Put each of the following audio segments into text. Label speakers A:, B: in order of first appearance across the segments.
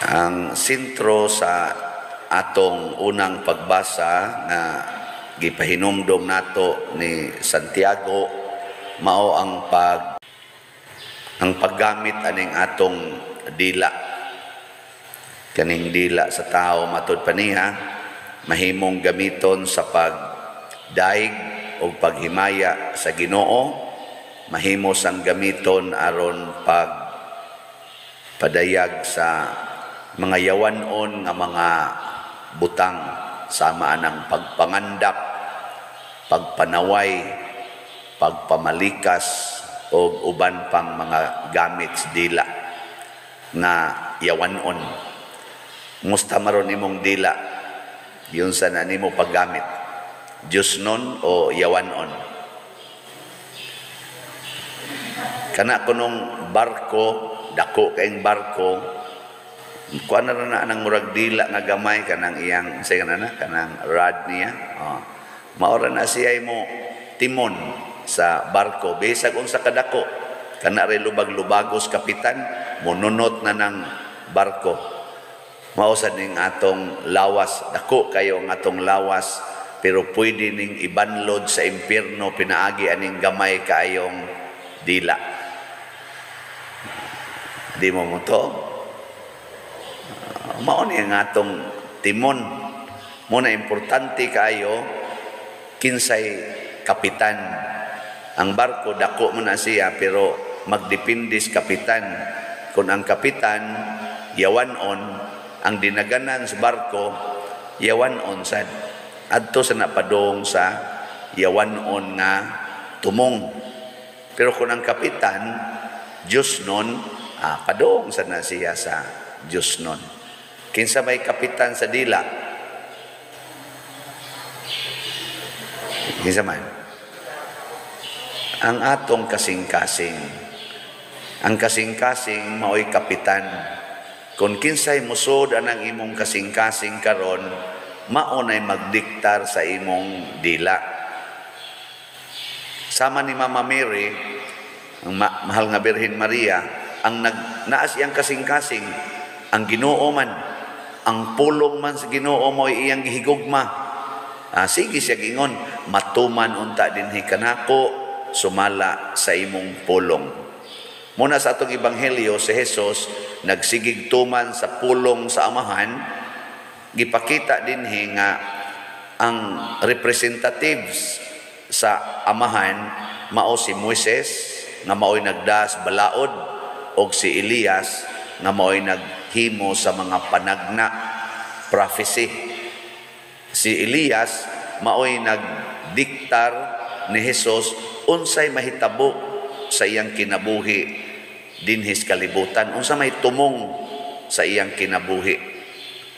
A: Ang sentro sa atong unang pagbasa na gipahinumdom nato ni Santiago mao ang paggamit aning atong dila. Kaning dila sa tao matud pa niya mahimong gamiton sa pagdaig o paghimaya sa Ginoo, mahimo sang gamiton aron padayag sa mga yawanon nga mga butang sama ng pagpangandak, pagpanaway, pagpamalikas o uban pang mga gamit sa dila nga yawanon. Musta maron imong dila? Yun sa nimo paggamit. Diyosnon o yawanon. Kana kunong barko, dako kaing barko, kuan na nang murag dila nga gamay kanang iyang kanang rod niya. Maora na siya mo timon sa barko bisag unsa kadako. Kana rin lubag-lubagos kapitan monunot na ng barko. Mausad ning atong lawas, dako kayo ang atong lawas, pero pwede ning ibanlod sa impyerno pinaagi aning gamay kaayong dila. Di mo mo to? Mao ni ang atong timon. Muna importante kayo kinsay kapitan. Ang barko dako mo na siya pero magdependis kapitan. Kung ang kapitan yawanon, ang dinaganan sa barko yawanon sad. Adto sa napadong sa yawanon nga tumong. Pero kung ang kapitan Diyos nun, padong sad na siya sa Diyos nun. Kinsa may kapitan sa dila? Kinsa man? Ang atong kasing-kasing. Ang kasing-kasing mao'y kapitan. Kung kinsay musod anang imong kasing-kasing karon, maunay magdiktar sa imong dila. Sama ni Mama Mary, ang mahal nga Birhen Maria, ang naas iyang kasing-kasing, ang Ginoo man, ang pulong man sa Ginoo mo iyang gihigugma. Sige siya gingon, matuman unta dinhi kanako, sumala sa imong pulong. Muna sa atong ebanghelyo si Jesus nagsigig tuman sa pulong sa amahan, gipakita dinhi nga ang representatives sa amahan mao si Moises nga mao'y nagdas balaod og si Elias nga mao'y naghimo sa mga panagna prophecy. Si Elias mao'y nagdiktar ni Jesus unsay mahitabo sa iyang kinabuhi dinhis kalibutan, unsa may tumong sa iyang kinabuhi.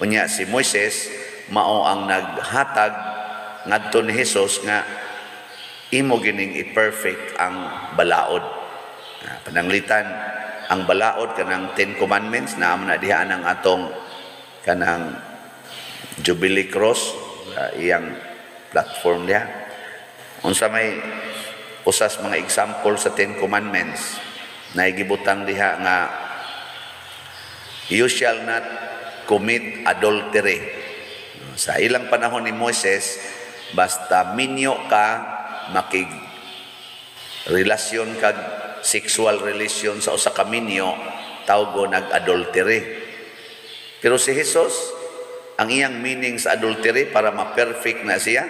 A: Unya si Moises mao ang naghatag ngadto ni Jesus nga imo gining i-perfect ang balaod. Pananglitan ang balaod kanang 10 Commandments na amna diha ang atong kanang Jubilee Cross iyang platform diha. Unsa may usas mga example sa 10 Commandments na gibutang diha nga you shall not commit adultery. Sa ilang panahon ni Moises, basta minyo ka makig relasyon kag sexual relation sa usa ka minyo, tawgo nag-adultery. Pero si Jesus, ang iyang meaning sa adultery para ma-perfect na siya,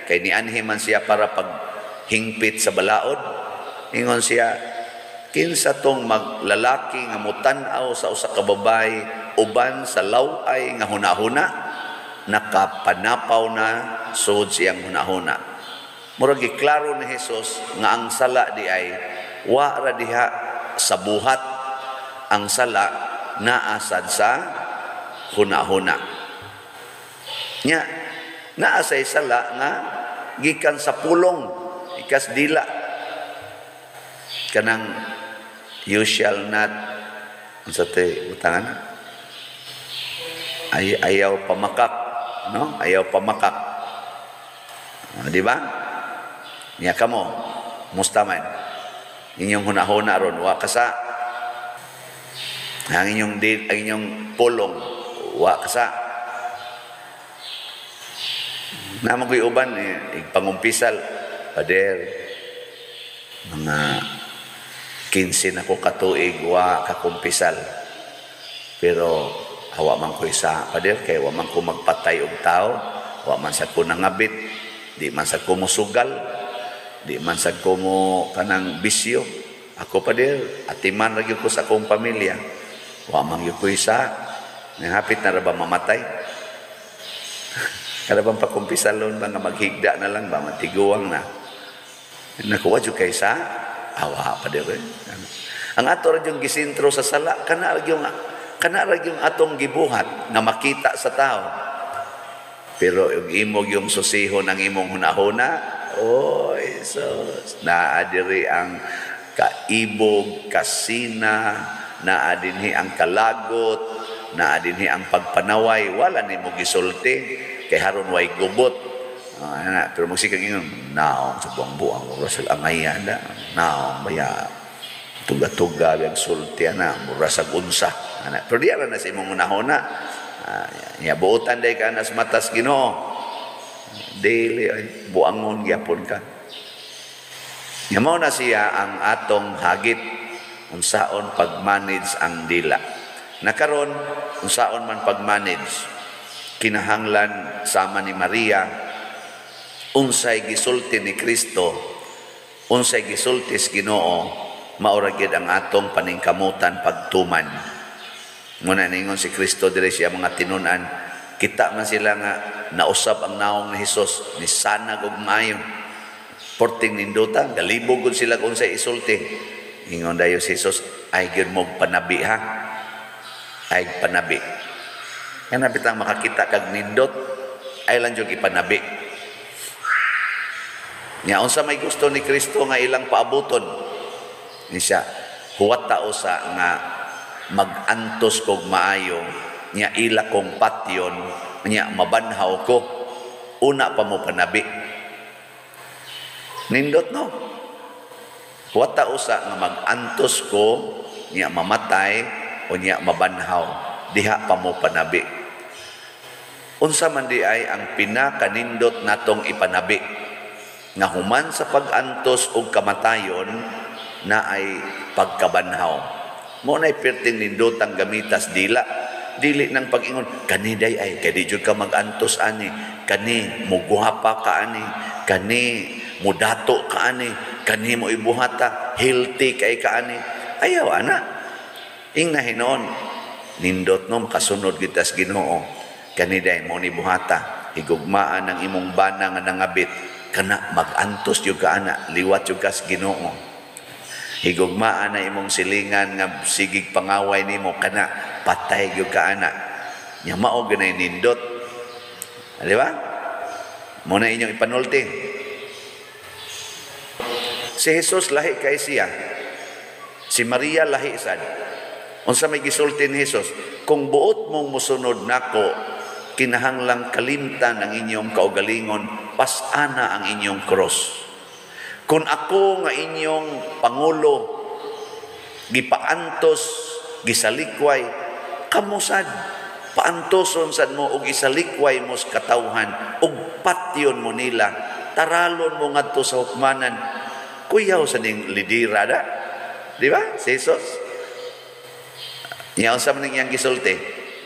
A: kay nianhi man siya para paghingpit sa balaod. Ingon siya, kinsa tong maglalaki nga mutan-aw sa usa ka babae uban sa laway nga hunahuna, nakapanapaw na sud siyang hunahuna. Murag giklaro ni Jesus nga ang sala di ay wa ra diha sa buhat, ang sala naa sad sa hunahuna. Nya naa say sala nga gikan sa pulong, ikas dila. Kanang you shall not unsa te utangan? Ayaw pamakak, no? Ayaw pamakak. Di ba? Nya kamo, musta man? Inyong hunahuna ron wa kasa Ang inyong pulong wa kasa. Naman ko'y uban igpangumpisal, pader, mga 15 na ko katuig wa kakumpisal. Pero hawa man ko isa, pader, kay wa man ko magpatay og tao, wa man sa ko nangabit, di man sa ko musugal, di man sa ko mo kanang bisyo. Ako, pader, atiman ra gyud ko sa akong pamilya. Wa man gyud ko isa, hapit na ra ba mamatay? Kada bang pakumpisalon ba nga maghigda na lang ba, matiguang na. Nakuha dyan kay sa awa pa din. Ang ato rin yung gisintro sa sala, kana rin yung atong gibuhat na makita sa tao. Pero yung imog yung susiho ng imong hunahuna, oy, sus, naadiri ang kaibog, kasina, naadinhi ang kalagot, naadinhi ang pagpanaway, wala ni mo gisulti. Kay haron way gubot. Pero magsikang ingon, naong sa buang-buang, murasag angayan na, naong maya, tuga-tuga, biyag sulti na, murasag unsa. Pero di na sa imong unahona, buutan day ka na sa matas Ginoo. Daily, buangon, gyapon ka. Yamaw na siya ang atong hagit, unsaon pag-manage ang dila. Nakaron, unsaon man pag-manage, kinahanglan sama ni Maria, unsay gisulti ni Kristo, unsay gisulti sa Ginoo, maura gid ang atong paningkamutan pagtuman. Muna ningon si Kristo diri siya mga tinunan, kita man sila nga nausap ang naong ni Hesus, ni sanag og maayo. Porting nindutan, galibog gud sila kung unsay isulti. Ingon dayo si Hesus, ay gyud mo panabi ha. Ay panabi. Yan napitang makakita kag nindot, ay lang yung ipanabi. Nya unsa may gusto ni Kristo nga ilang paabuton, ni siya, huwat tao sa nga mag-antos kog maayo, nya ila kong patyon, nya mabanhaw ko, una pa mo panabi. Nindot no? Huwat tao sa nga mag-antos ko, nya mamatay, o nya mabanhaw, diha pa mo panabi. Unsa man di ay ang pinakanindot natong ipanabi nga human sa pag-antos og kamatayon na ay pagkabanhaw. Mo nay perting nindotang gamitas dila, dili nang pag-ingon kani day ay kadi jud ka mag-antos ani, kani muguhapa ka ani, kani mudato ka ani, kani mo ibuhata, healthy kay ka ani. Ayaw ana. Ingna hinon nindot no makasunod kita sa Ginoo. Kaniday mo ni buhata, higugmaan ang imong bana nga nangabit, kana mag-antos yung ka ana, liwat yung ka sa Ginoo. Higugmaan na imong silingan nga sigig pangaway nimo, kana patay yung ka ana. Nya mao ganay nindot. Di ba? Muna inyong ipanulti. Si Jesus lahi kay siya. Si Maria lahi sad. Unsa may gisulti ni Jesus? Kung buot mong musunod nako, kinahanglang kalimtan ang inyong kaugalingon, pasana ang inyong cross. Kung ako nga inyong Pangulo, gipaantos, gisalikway, kamusad, paantoson sad mo og isalikway mo sa katawhan, og patyon mo nila, taralon mo ngadto sa hukmanan, kuyaw sa ning lidira da. Di ba? Si Jesus. Niya sa maning yang gisulti,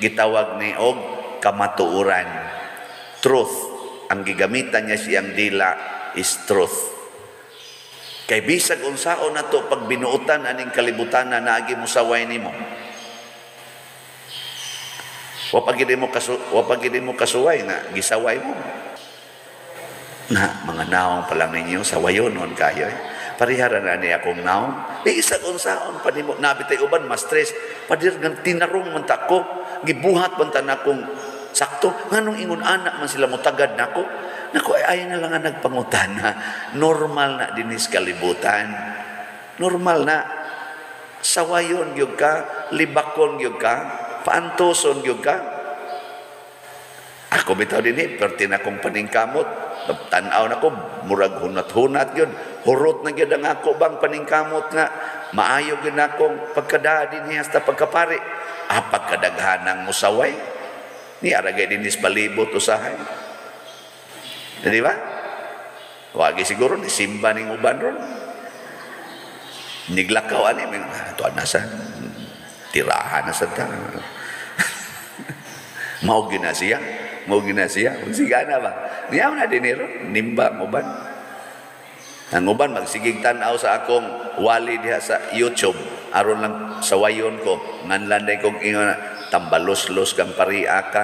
A: gitawag ni og kamatuuran. Truth. Ang gigamitan niya siyang dila is truth. Kay bisag unsaon nato pag binuutan aning kalibutan na naagi mo saway nimo. Wa pagid mo kasuway na gisaway mo. Na mga naong pa lang ninyo sawayon non kayo. Pariharan na ni akong naong. Bisag unsaon pa nimo nabitay uban mas stress. Padir ng tinarong man ta ko, gibuhat man ta nakong sakto. Nganong ingon anak man sila mo tagad nako. Nako ay na lang nga nagpangutana. Normal na dinis kalibutan. Normal na. Sawayon gyud ka, libakon gyud ka, paantoson gyud ka. Ako bitaw dinhi perti na kong paningkamot. Tanaw na ko, murag hunat-hunat yun. Hurot na yun ang ako bang paningkamot nga. Maayo yun akong pagkadadin niya hasta pagkapari. Pagkadaghanang musaway. Ni aragay din is palibot usahay. Di ba? Wagi siguro ni simba ning uban ron. Niglakaw ani tuan nasa tirahan na sa ta. Mau ginasiya, siga na ba? Niyaw na dinero, nimba uban. Ang uban magsigig tanaw sa akong wali diha sa YouTube aron lang sa wayon ko nganlanday kong ingon tambalos-los kang paria ka,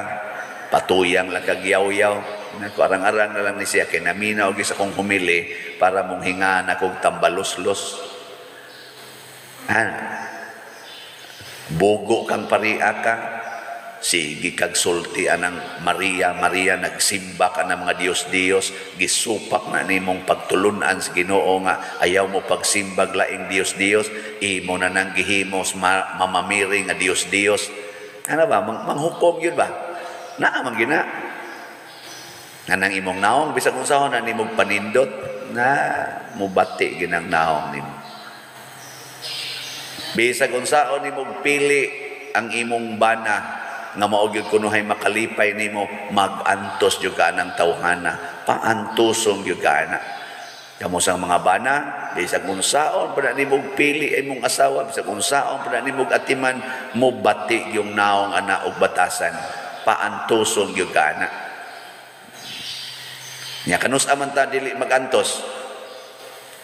A: patuyang lang kag yaw-yaw. Nako arang-arang na lang ni siya kay naminaw gyud sa kong humili para mong hingan akong tambalos-los. Bogo kang paria ka, sige kag sulti anang Maria nagsimba ka ng mga Dios gisupak na nimong pagtulunan sa Ginoo nga ayaw mo pagsimbag laing Dios imo na nang gihimos mamamiri nga Dios ano ba manghukom yun ba naa man gina nang imong naong bisag unsa na nimong panindot na mubati ginang naong nimo bisag unsa nimong pili ang imong bana nga maogyod kuno hay makalipay nimo magantos jud ka ng tawhana paantosong jud ka na kamo sang mga bana bisag unsaon pa nimo pili imong asawa bisag unsaon pa nimo atiman mo bati yung naong ana og batasan paantosong jud ka na nya kanus aman ta dili magantos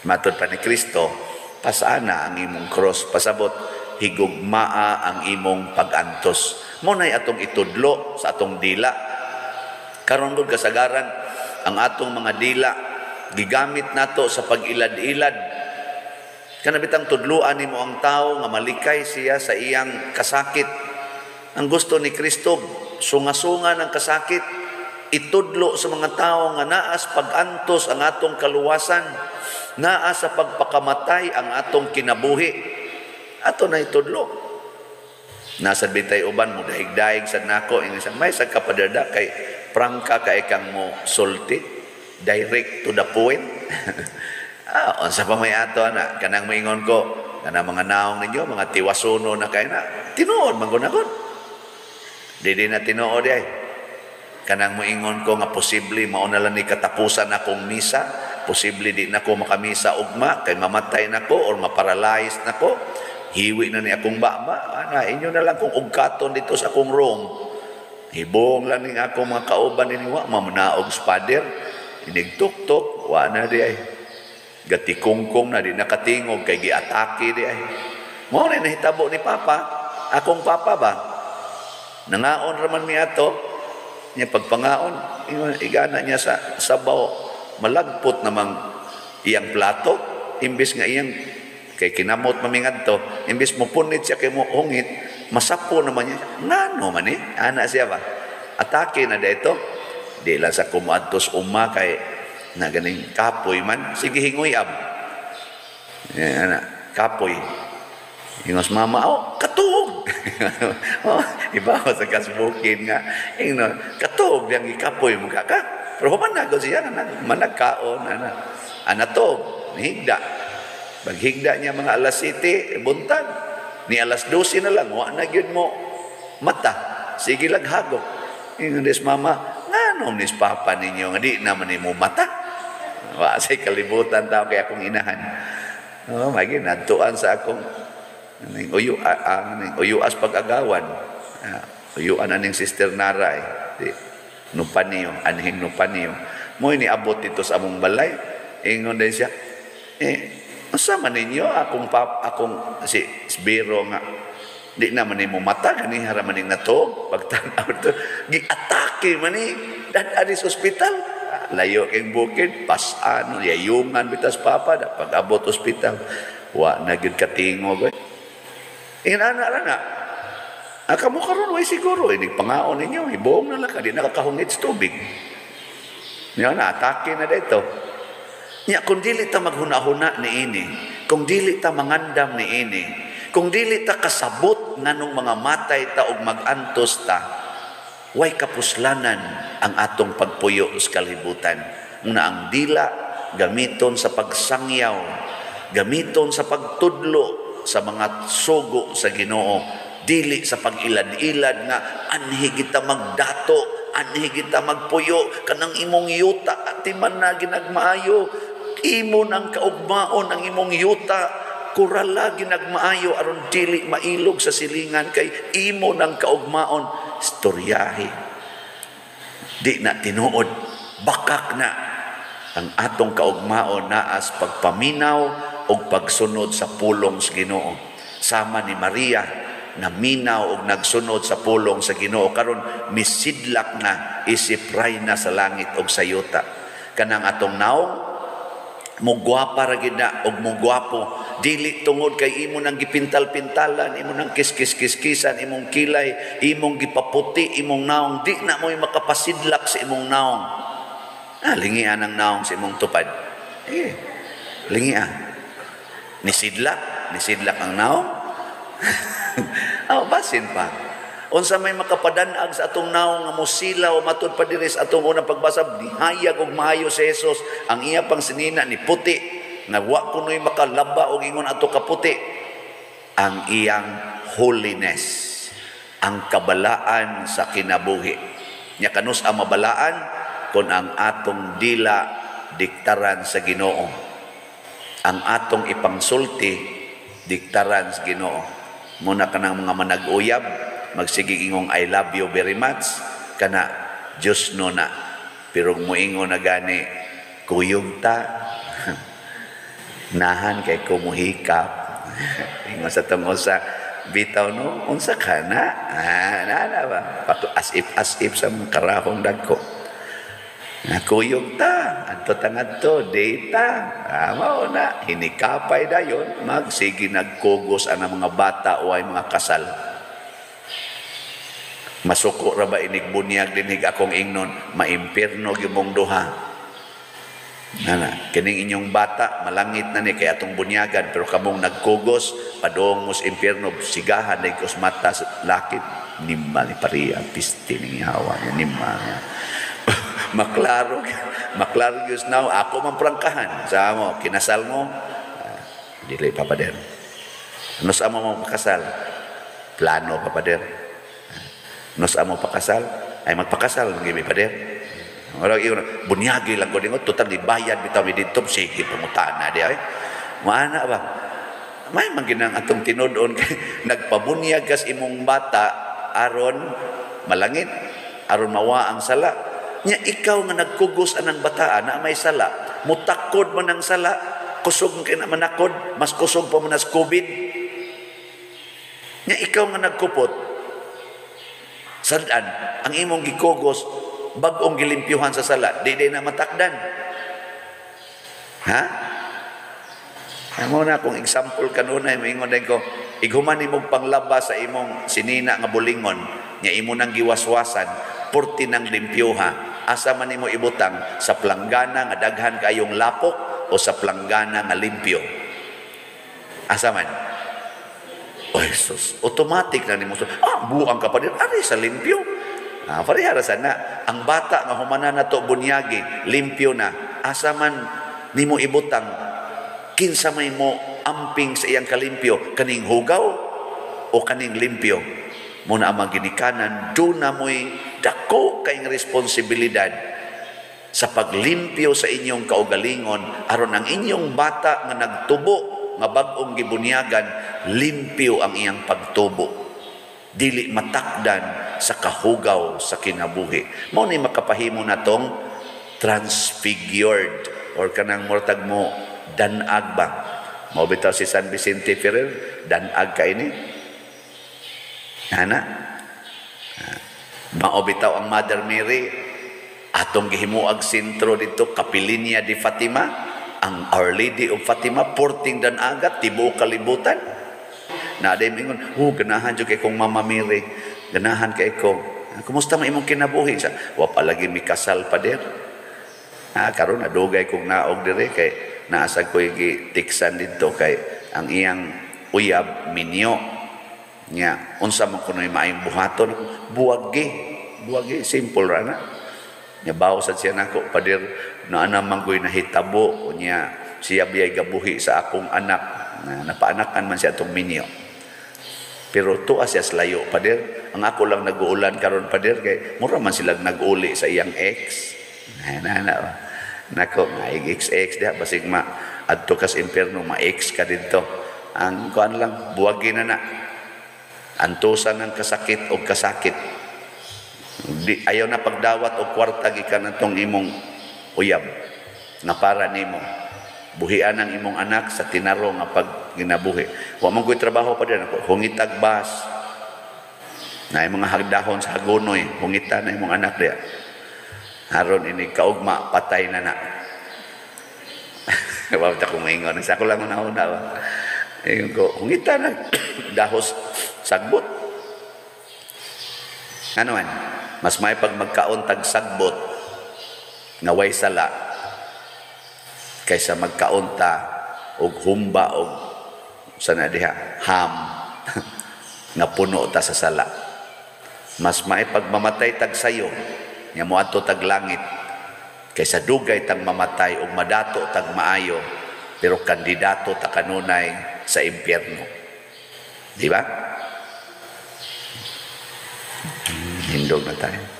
A: matud pa ni Kristo pasana ang imong cross pasabot higugmaa ang imong pagantos munay atong itudlo sa atong dila karon gud kasagaran ang atong mga dila gigamit nato sa pag-ilad-ilad kanabitang tudloan nimo ang tawo nga malikay siya sa iyang kasakit ang gusto ni Kristo sunga-sunga ng kasakit itudlo sa mga tawo nga naas pagantos ang atong kaluwasan naa sa pagpakamatay ang atong kinabuhi ato na itudlo nasa bitay uban mo daig-daig sa nako ingon may sa kapadada kay prangka kay kang mo sulti direct to the point unsa pa may ato na kanang moingon ko kanang mga naong ninyo mga tiwasuno na kay na tinuod man gunakon dili na tinuod ay kanang moingon ko nga posible mao na lang ni katapusan akong misa posible di nako makamisa ugma kay mamatay nako or maparalyze nako hiwi na ni akong baba ana inyo na lang kung ugkaton dito sa akong room hibong lang ning akong mga kauban ni wa mamnaog spader inigtuktok wa na di ay gatikungkong na di nakatingog kay giatake di ay mo na nahitabo ni papa akong papa ba nangaon raman mi ato nya pagpangaon igana niya sa sabaw malagpot namang iyang plato imbis nga iyang kay kinamot mamingad to imbis mo punit siya kay mo hungit masapo naman niya ngano man ana siya ba atake na dito di lang sa kumadtos kay na ganing kapoy man sige hingoy ab ana kapoy ingos mama katug iba sa kasbukin nga katug yang ikapoy mo ka pero man nago siya managkaon ana to higda paghigda niya mga alas 7, buntag. Ni alas 12 na lang, wa na gyud mo mata. Sige lang hagok. Ingon des mama, nganom nis papa ninyo nga di naman nimo mata. Wa say kalibutan tao kay akong inahan. Magi nadtuan sa akong uyuas pag-agawan. Uyuan aning sister Naray. Nupan niyo, anhin nupan niyo. Mo ini abot dito sa among balay. Ingon din siya, Masama ninyo akong si Biro nga di naman nimo mata gani haraman ning nato pagtanaw to giatake man ni dadari sa ospital layo kay bukid pasan yayungan bitas papa da pag-abot ospital wa na gyud katingog inana na kamo karon way siguro ini pangaon ninyo ibong na lang di nakakahungit sa tubig niya na atake na dito. Nya kung dili ta maghuna-huna ni ini, kung dili ta mangandam ni ini, kung dili ta kasabot nganong mga matay ta og magantos ta, way kapuslanan ang atong pagpuyo sa kalibutan. Una ang dila gamiton sa pagsangyaw, gamiton sa pagtudlo sa mga sugo sa Ginoo, dili sa pag-ilad-ilad nga anhi kita magdato, anhi kita magpuyo kanang imong yuta at man na ginagmaayo, imo nang kaugmaon ang imong yuta, kurala ginagmaayo aron dili mailog sa silingan kay imo nang kaugmaon. Istoryahe, di na tinuod, bakak na ang atong kaugmaon naas pagpaminaw o pagsunod sa pulong sa Ginoo. Sama ni Maria na minaw og nagsunod sa pulong sa Ginoo, karon misidlak na isip rayna sa langit og sa yuta. Kanang atong naong mugwapa ra gid na og mugwapo, dili tungod kay imo nang gipintal-pintalan, imo nang kiskis-kiskisan imong kilay, imong gipaputi imong naong, di na mo'y makapasidlak sa imong naong. Lingian ang naong sa imong tupad. Lingian. Nisidlak ang naong. Basin pa. Unsa may makapadanag sa atong naong nga musilaw matud pa diri sa atong unang pagbasa, dihayag og maayo si Jesus. Ang iya pang sinina ni puti, nga wa kunoy makalaba og ingon ato kaputi. Ang iyang holiness, ang kabalaan sa kinabuhi. Nya kanus ang mabalaan kung ang atong dila diktaran sa Ginoo, ang atong ipangsulti diktaran sa Ginoo. Muna kanang mga manag-uyab magsigig ingong I love you very much kana Diyos no na, pero muingon na gani kuyog ta nahan kay kumuhikap ingon sa tungod sa bitaw no unsa kana nana ba as if sa mga karahong dagko. Nakuyog ta, adto tangadto, data. Mao na, hinikapay dayon, magsige nagkugos ang mga bata o ay mga kasal. Masuko ra ba inig bunyag dinig akong ingnon, maimpirno gyud duha. Nana, kining inyong bata malangit na ni kay atong bunyagan, pero kamong nagkugos padong mos impierno, sigahan day kus mata sa lakit, nimma ni pariya piste ning hawa nimma. maklaro yus now ako man prangkahan sa mo kinasal mo dili papader ano sa mo pakasal plano papader ano sa mo pakasal ay magpakasal ngi papader wala iyon bunyagi lang ko dingot total dibayad bitaw dito sige pangutana di ay maana ba may manginang atong tinudon kay nagpabunyag kas imong bata aron malangit aron mawa ang sala. Nya ikaw nga nagkugos anang bataan na may sala, mutakod mo ng sala, kusog kay na manakod, mas kusog pa mo nas COVID. Nya ikaw nga nagkupot, sadan, ang imong gikugos, bagong gilimpyuhan sa sala, di na matakdan. Ha? Amo na kung example kanunay, maingon din ko, iguman imong panglaba sa imong sinina nga bulingon, nya imo nang giwaswasan, purti ng limpyuha. Asa man nimo ibutang sa planggana nga daghan kayong lapok o sa planggana nga limpyo? Asa man? Oh Jesus, automatic na nimo. Buang ka pa din. Ari sa limpyo. Parihara sana. Ang bata nga humana na to bunyagi, limpyo na. Asa man nimo ibutang kinsa may mo amping sa iyang kalimpyo, kaning hugaw o kaning limpyo? Muna ang ginikanan, doon na mo'y dako kayong responsibilidad sa paglimpyo sa inyong kaugalingon aron ang inyong bata nga nagtubo nga bag-ong gibunyagan, limpyo ang iyang pagtubo, dili matakdan sa kahugaw sa kinabuhi. Mao ni makapahimo na tong transfigured or kanang mortag mo danag ba. Mao bitaw si San Vicente Ferrer, danag ka ini. Ana, mao bitaw ang Mother Mary atong gihimuag sentro dito, Kapilinya di Fatima, ang Our Lady of Fatima, porting dan agat tibuok kalibutan. Na aday mingon, ganahan jud kay kong Mama Mary, ganahan kay ko. Kumusta man imong kinabuhi sa wa pa lagi mi kasal pa der. Karon nadugay kong naog dire kay naasag ko tiksan dito kay ang iyang uyab minyo. Nya unsa man kunoy maayong buhaton, buwagi simple ra na. Nya bawo sad siya nako pader no anamang ko'y nahitabo niya siya biyay gabuhi sa akong anak na napaanakan man siya itong minyo. Pero tuwa siya layo, pader. Ang ako lang nag-uulan karon pader, kay mura man silang nag-uli sa iyang ex. Nako, ma-XX diha, basig adto kas impyerno, ma-ex ka dito. Ang kuan lang, buwagin na. Antusan ng kasakit o kasakit. Ayaw na pagdawat o kwarta gikan atong imong uyab na para nimo. Buhian ang imong anak sa tinaro nga pag ginabuhi. Wa man ko'y trabaho pa din ako. Hungitag bas. Na yung mga hagdahon sa hagunoy, hungitan na imong anak diya. Haron ini kaugma, patay na na. Wala ko maingon. Sa ako lang una-una. Ayun ko, hungitan na. Dahos, sagbot. Ano man? Mas may pag magkauntag sagbot, nga way sala, kaysa magkaunta og humba og sana diha ham nga puno ta sa sala. Mas maipagmamatay tag sayo nga moadto tag langit kaysa dugay tag mamatay og madato tag maayo pero kandidato ta kanunay sa impyerno. Di ba? Hindog na tayo.